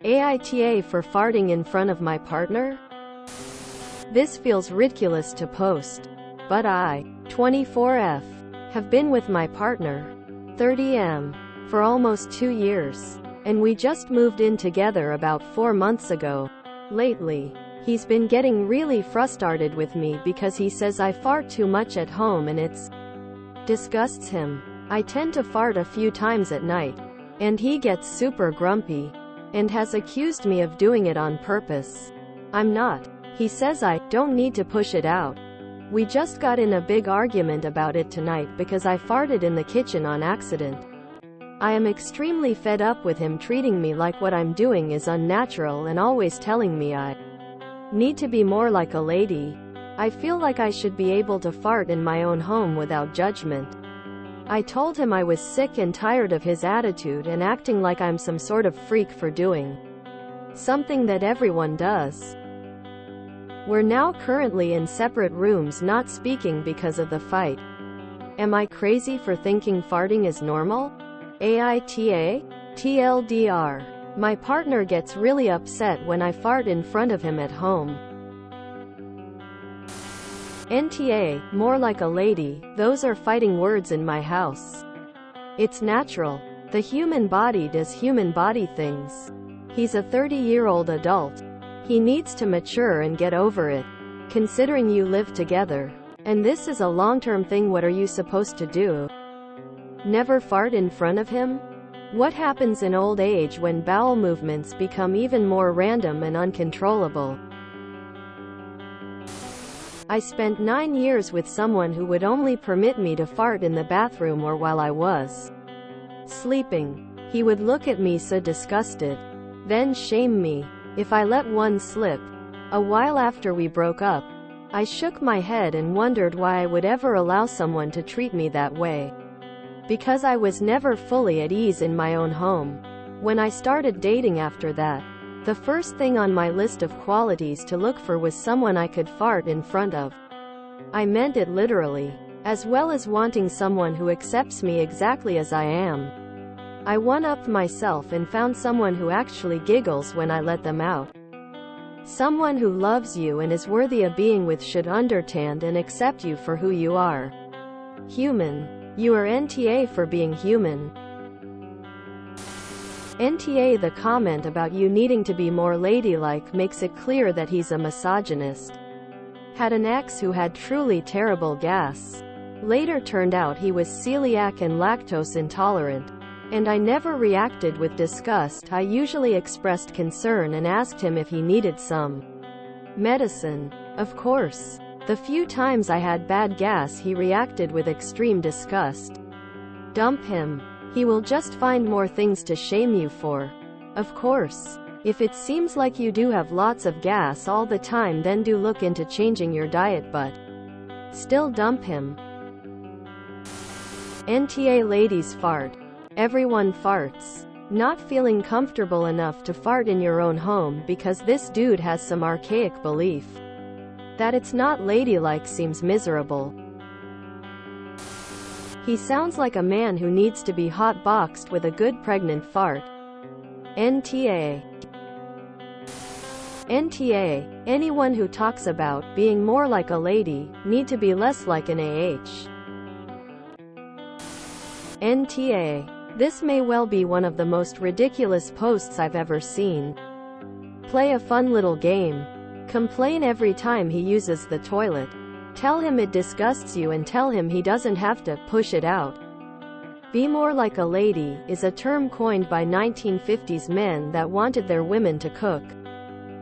AITA for farting in front of my partner? This feels ridiculous to post. But I, 24F, have been with my partner, 30M, for almost 2 years. And we just moved in together about 4 months ago. Lately, he's been getting really frustrated with me because he says I fart too much at home and it's disgusts him. I tend to fart a few times at night, and he gets super grumpy and has accused me of doing it on purpose. I'm not. He says I don't need to push it out. We just got in a big argument about it tonight because I farted in the kitchen on accident. I am extremely fed up with him treating me like what I'm doing is unnatural and always telling me I need to be more like a lady. I feel like I should be able to fart in my own home without judgment. I told him I was sick and tired of his attitude and acting like I'm some sort of freak for doing something that everyone does. We're now currently in separate rooms not speaking because of the fight. Am I crazy for thinking farting is normal? AITA? TLDR. My partner gets really upset when I fart in front of him at home. NTA, more like a lady, those are fighting words in my house. It's natural. The human body does human body things. He's a 30-year-old adult. He needs to mature and get over it. Considering you live together, and this is a long-term thing, what are you supposed to do? Never fart in front of him? What happens in old age when bowel movements become even more random and uncontrollable? I spent 9 years with someone who would only permit me to fart in the bathroom or while I was sleeping. He would look at me so disgusted, then shame me if I let one slip. A while after we broke up, I shook my head and wondered why I would ever allow someone to treat me that way. Because I was never fully at ease in my own home. When I started dating after that, the first thing on my list of qualities to look for was someone I could fart in front of. I meant it literally, as well as wanting someone who accepts me exactly as I am. I one-upped myself and found someone who actually giggles when I let them out. Someone who loves you and is worthy of being with should understand and accept you for who you are. Human. You are NTA for being human. NTA. The comment about you needing to be more ladylike makes it clear that he's a misogynist. Had an ex who had truly terrible gas. Later turned out he was celiac and lactose intolerant. And I never reacted with disgust. I usually expressed concern and asked him if he needed some medicine. Of course. The few times I had bad gas he reacted with extreme disgust. Dump him. He will just find more things to shame you for. Of course. If it seems like you do have lots of gas all the time, then do look into changing your diet, but still dump him. NTA. Ladies fart. Everyone farts. Not feeling comfortable enough to fart in your own home because this dude has some archaic belief that it's not ladylike seems miserable. He sounds like a man who needs to be hot-boxed with a good pregnant fart. NTA. NTA. Anyone who talks about being more like a lady need to be less like an AH. NTA. This may well be one of the most ridiculous posts I've ever seen. Play a fun little game. Complain every time he uses the toilet. Tell him it disgusts you and tell him he doesn't have to push it out. Be more like a lady is a term coined by 1950s men that wanted their women to cook,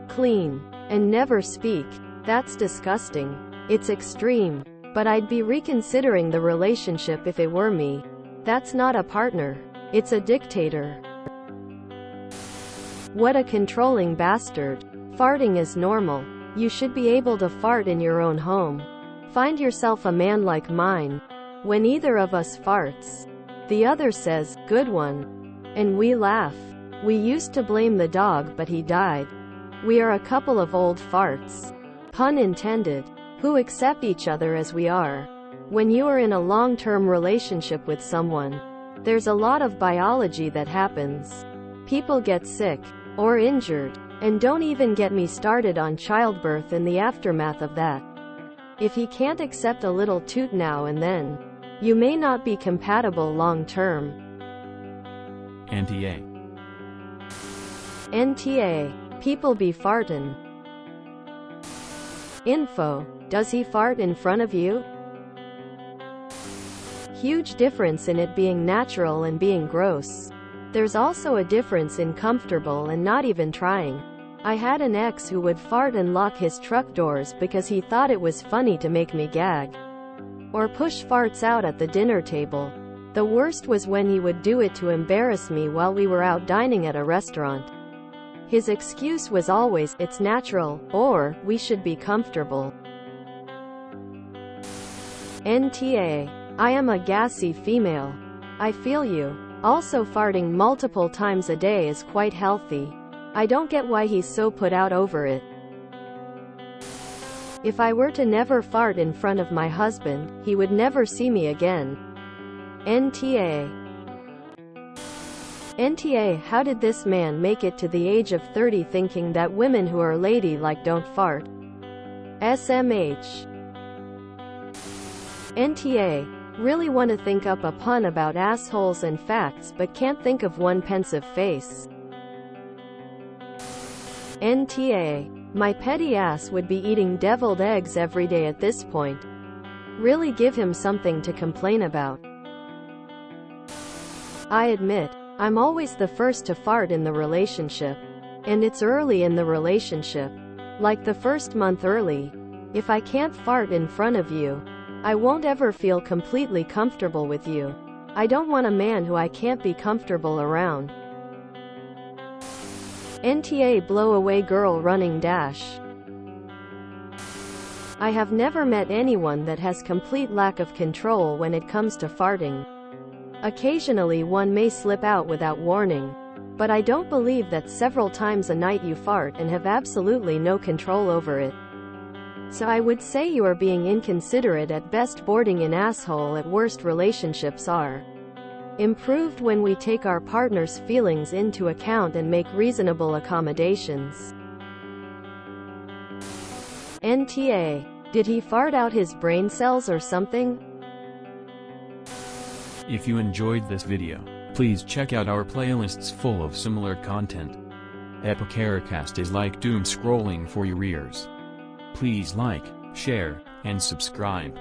clean, and never speak. That's disgusting. It's extreme. But I'd be reconsidering the relationship if it were me. That's not a partner. It's a dictator. What a controlling bastard. Farting is normal. You should be able to fart in your own home. Find yourself a man like mine. When either of us farts, the other says, "Good one." And we laugh. We used to blame the dog, but he died. We are a couple of old farts. Pun intended. Who accept each other as we are. When you are in a long-term relationship with someone, there's a lot of biology that happens. People get sick. or injured. And don't even get me started on childbirth and the aftermath of that. If he can't accept a little toot now and then, you may not be compatible long term. NTA. NTA. People be fartin'. Info. Does he fart in front of you? Huge difference in it being natural and being gross. There's also a difference in comfortable and not even trying. I had an ex who would fart and lock his truck doors because he thought it was funny to make me gag. Or push farts out at the dinner table. The worst was when he would do it to embarrass me while we were out dining at a restaurant. His excuse was always, "It's natural," or, "We should be comfortable." NTA. I am a gassy female. I feel you. Also, farting multiple times a day is quite healthy. I don't get why he's so put out over it. If I were to never fart in front of my husband, he would never see me again. NTA. NTA. How did this man make it to the age of 30 thinking that women who are ladylike don't fart? SMH. NTA. Really want to think up a pun about assholes and facts but can't think of one. Pensive face. NTA. My petty ass would be eating deviled eggs every day at this point. Really give him something to complain about. I admit, I'm always the first to fart in the relationship. And it's early in the relationship. Like the first month early. If I can't fart in front of you, I won't ever feel completely comfortable with you. I don't want a man who I can't be comfortable around. NTA. Blow away girl running dash. I have never met anyone that has complete lack of control when it comes to farting. Occasionally one may slip out without warning. But I don't believe that several times a night you fart and have absolutely no control over it. So I would say you are being inconsiderate at best. Boarding in asshole at worst. Relationships are improved when we take our partner's feelings into account and make reasonable accommodations. NTA. Did he fart out his brain cells or something? If you enjoyed this video, please check out our playlists full of similar content. Epicuricast is like doom scrolling for your ears. Please like, share, and subscribe.